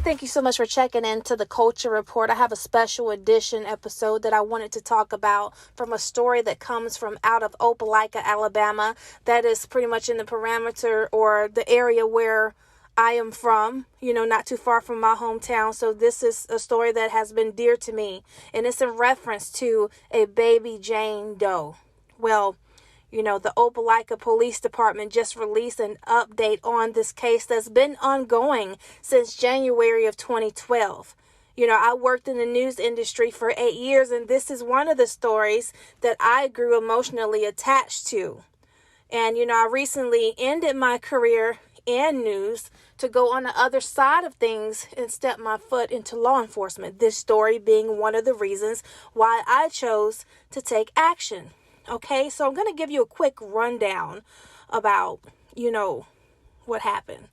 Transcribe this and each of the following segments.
Thank you so much for checking into the Culture Report. I have a special edition episode that I wanted to talk about from a story that comes from out of Opelika, Alabama. That is pretty much in the parameter or the area where I am from, not too far from my hometown. So this is a story that has been dear to me, and it's in reference to a Baby Jane Doe. Well, the Opelika Police Department just released an update on this case that's been ongoing since January of 2012. I worked in the news industry for 8 years, and this is one of the stories that I grew emotionally attached to. And, I recently ended my career in news to go on the other side of things and step my foot into law enforcement. This story being one of the reasons why I chose to take action. Okay, so I'm going to give you a quick rundown about, what happened.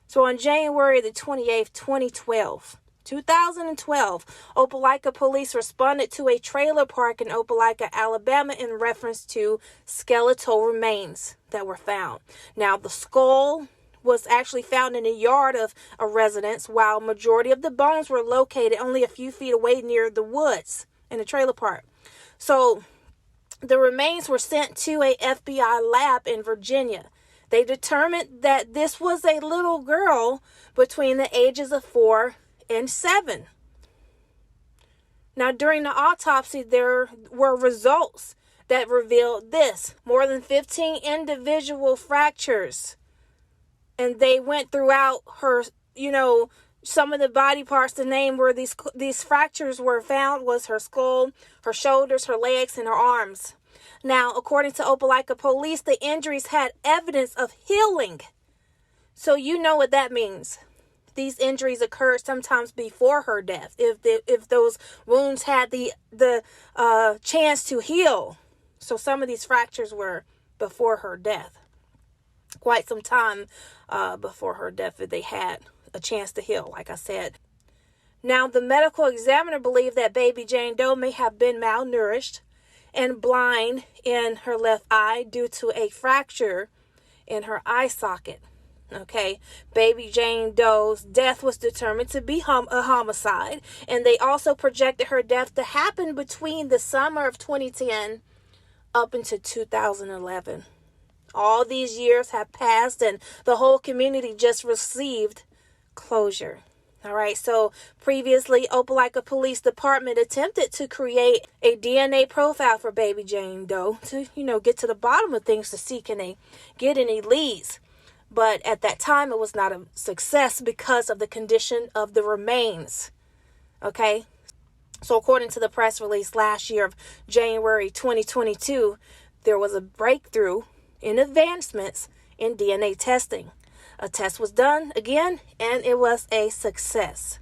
So on January the 28th, 2012, Opelika police responded to a trailer park in Opelika, Alabama in reference to skeletal remains that were found. Now, the skull was actually found in the yard of a residence, while majority of the bones were located only a few feet away near the woods in the trailer park. So the remains were sent to a FBI lab in Virginia. They determined that this was a little girl between the ages of 4 and 7. Now, during the autopsy, there were results that revealed this: more than 15 individual fractures. And they went throughout her, some of the body parts. The name where these fractures were found was her skull, her shoulders, her legs, and her arms. Now, according to Opelika police, the injuries had evidence of healing. So you know what that means. These injuries occurred sometimes before her death. If those wounds had the chance to heal. So some of these fractures were before her death. Quite some time before her death, if they had a chance to heal, like I said. Now, the medical examiner believed that Baby Jane Doe may have been malnourished and blind in her left eye due to a fracture in her eye socket. Okay, Baby Jane Doe's death was determined to be a homicide, and they also projected her death to happen between the summer of 2010 up into 2011. All these years have passed, and the whole community just received closure. All right, so previously, Opelika Police Department attempted to create a DNA profile for Baby Jane Doe to, get to the bottom of things to see can they get any leads. But at that time, it was not a success because of the condition of the remains. Okay, so according to the press release last year of January 2022, there was a breakthrough in advancements in DNA testing. A test was done again, and it was a success.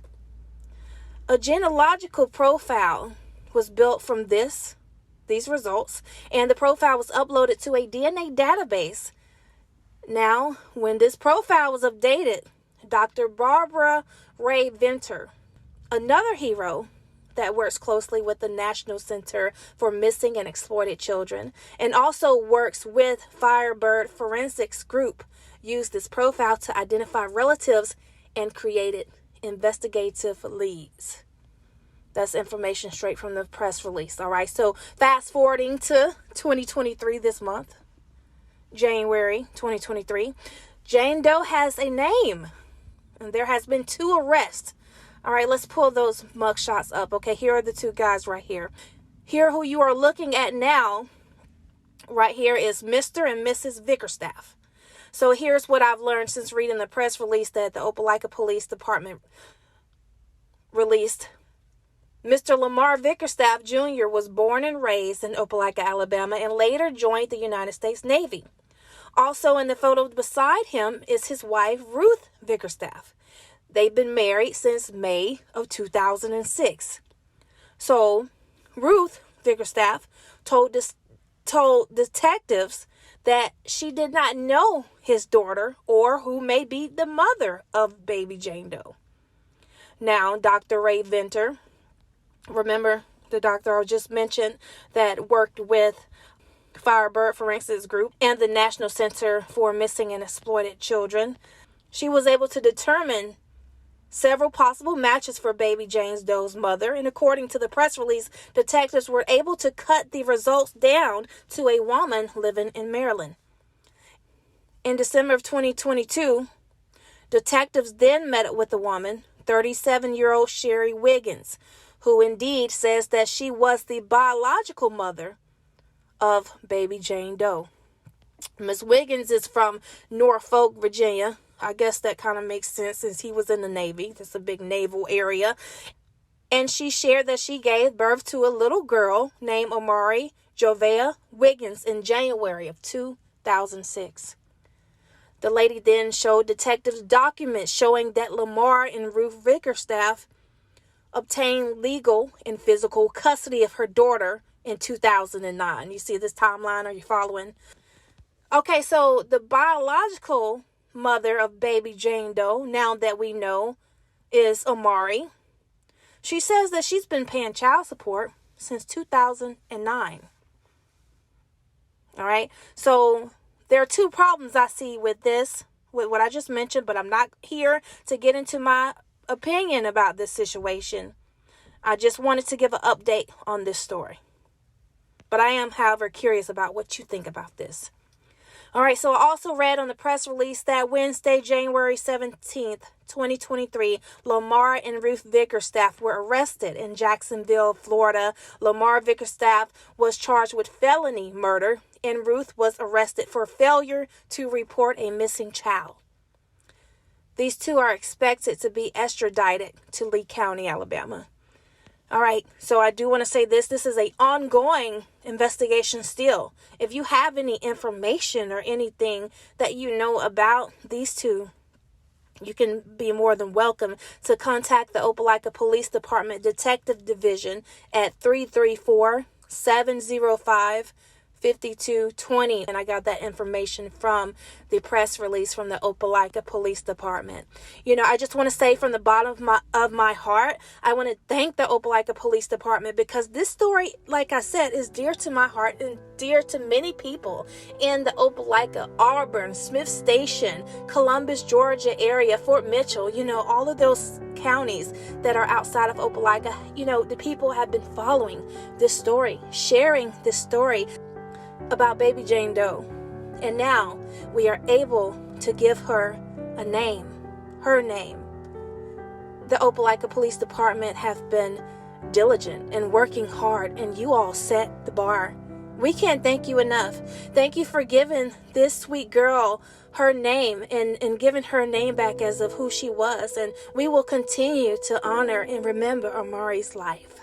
A genealogical profile was built from these results, and the profile was uploaded to a DNA database. Now, when this profile was updated, Dr. Barbara Ray Venter, another hero that works closely with the National Center for Missing and Exploited Children, and also works with Firebird Forensics Group, used this profile to identify relatives and created investigative leads. That's information straight from the press release. All right, so fast forwarding to 2023 this month, January 2023, Jane Doe has a name, and there has been 2 arrests. All right, let's pull those mugshots up. Okay, here are the 2 guys right here. Here, who you are looking at now, right here, is Mr. and Mrs. Vickerstaff. So here's what I've learned since reading the press release that the Opelika Police Department released. Mr. Lamar Vickerstaff Jr. was born and raised in Opelika, Alabama, and later joined the United States Navy. Also in the photo beside him is his wife, Ruth Vickerstaff. They've been married since May of 2006. So Ruth Vickerstaff told detectives that she did not know his daughter or who may be the mother of Baby Jane Doe. Now, Dr. Ray Venter, remember the doctor I just mentioned that worked with Firebird Forensics Group and the National Center for Missing and Exploited Children, she was able to determine several possible matches for Baby Jane Doe's mother, and according to the press release, detectives were able to cut the results down to a woman living in Maryland. In December of 2022, detectives then met with the woman, 37-year-old Sherry Wiggins, who indeed says that she was the biological mother of Baby Jane Doe. Miss Wiggins is from Norfolk, Virginia. I guess that kind of makes sense since he was in the Navy. That's a big naval area. And she shared that she gave birth to a little girl named Amari Jovea Wiggins in January of 2006. The lady then showed detectives documents showing that Lamar and Ruth Bickerstaff obtained legal and physical custody of her daughter in 2009. You see this timeline? Are you following? Okay, so the biological mother of Baby Jane Doe, now that we know, is Amari. She says that she's been paying child support since 2009. All right, so there are two problems I see with this, with what I just mentioned, but I'm not here to get into my opinion about this situation. I just wanted to give an update on this story. But I am, however, curious about what you think about this. All right, so I also read on the press release that Wednesday, January 17th, 2023, Lamar and Ruth Bickerstaff were arrested in Jacksonville, Florida. Lamar Bickerstaff was charged with felony murder, and Ruth was arrested for failure to report a missing child. These two are expected to be extradited to Lee County, Alabama. All right, so I do want to say this is an ongoing investigation still. If you have any information or anything that you know about these two, you can be more than welcome to contact the Opelika Police Department Detective Division at 334-705-5220. And I got that information from the press release from the Opelika Police Department. You know, I just want to say from the bottom of my heart, I want to thank the Opelika Police Department, because this story, like I said, is dear to my heart and dear to many people in the Opelika, Auburn, Smith Station, Columbus, Georgia area, Fort Mitchell, you know, all of those counties that are outside of Opelika. You know, the people have been following this story, sharing this story about Baby Jane Doe. And now we are able to give her a name, her name. The Opelika Police Department have been diligent and working hard, and you all set the bar. We can't thank you enough. Thank you for giving this sweet girl her name and giving her name back as of who she was. And we will continue to honor and remember Amari's life.